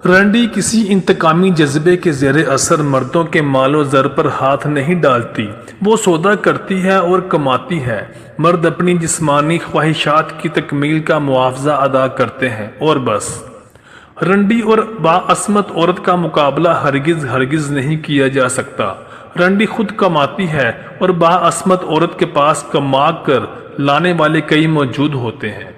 رنڈی کسی انتقامی جذبے کے زیر اثر مردوں کے مال و زر پر ہاتھ نہیں ڈالتی، وہ سودا کرتی ہے اور کماتی ہے۔ مرد اپنی جسمانی خواہشات کی تکمیل کا معاوضہ ادا کرتے ہیں اور بس۔ رنڈی اور باعصمت عورت کا مقابلہ ہرگز نہیں کیا جا سکتا۔ رنڈی خود کماتی ہے اور باعصمت عورت کے پاس کما کر لانے والے کئی موجود ہوتے ہیں۔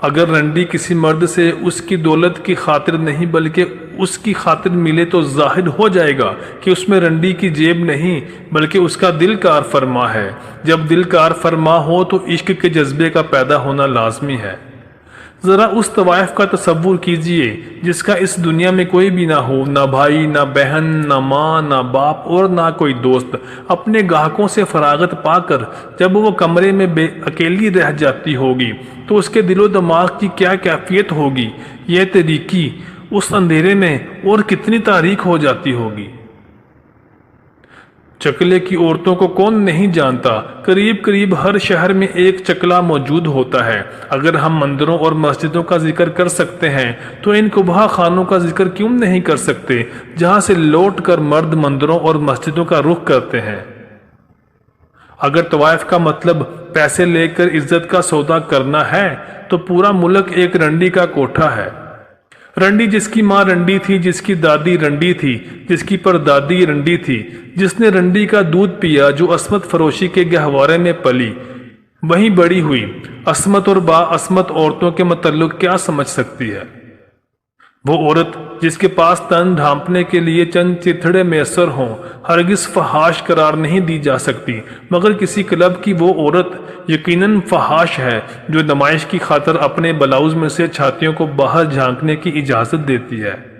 اگر رنڈی کسی مرد سے اس کی دولت کی خاطر نہیں بلکہ اس کی خاطر ملے تو ظاہر ہو جائے گا کہ اس میں رنڈی کی جیب نہیں بلکہ اس کا دل کار فرما ہے۔ جب دل کار فرما ہو تو عشق کے جذبے کا پیدا ہونا لازمی ہے۔ ذرا اس طوائف کا تصور کیجئے جس کا اس دنیا میں کوئی بھی نہ ہو، نہ بھائی، نہ بہن، نہ ماں، نہ باپ اور نہ کوئی دوست۔ اپنے گاہکوں سے فراغت پا کر جب وہ کمرے میں اکیلی رہ جاتی ہوگی تو اس کے دل و دماغ کی کیا کیفیت ہوگی، یہ تاریکی اس اندھیرے میں اور کتنی تاریک ہو جاتی ہوگی۔ چکلے کی عورتوں کو کون نہیں جانتا، قریب ہر شہر میں ایک چکلا موجود ہوتا ہے۔ اگر ہم مندروں اور مسجدوں کا ذکر کر سکتے ہیں تو ان قبح خانوں کا ذکر کیوں نہیں کر سکتے جہاں سے لوٹ کر مرد مندروں اور مسجدوں کا رخ کرتے ہیں۔ اگر طوائف کا مطلب پیسے لے کر عزت کا سودا کرنا ہے تو پورا ملک ایک رنڈی کا کوٹھا ہے۔ رنڈی جس کی ماں رنڈی تھی، جس کی دادی رنڈی تھی، جس کی پردادی رنڈی تھی، جس نے رنڈی کا دودھ پیا، جو عصمت فروشی کے گہوارے میں پلی، وہیں بڑی ہوئی۔ عصمت اور باعصمت عورتوں کے متعلق کیا سمجھ سکتی ہے؟ وہ عورت جس کے پاس تن ڈھانپنے کے لیے چند چتھڑے میسر ہوں ہرگز فحاش قرار نہیں دی جا سکتی، مگر کسی کلب کی وہ عورت یقیناً فحاش ہے جو نمائش کی خاطر اپنے بلاؤز میں سے چھاتیوں کو باہر جھانکنے کی اجازت دیتی ہے۔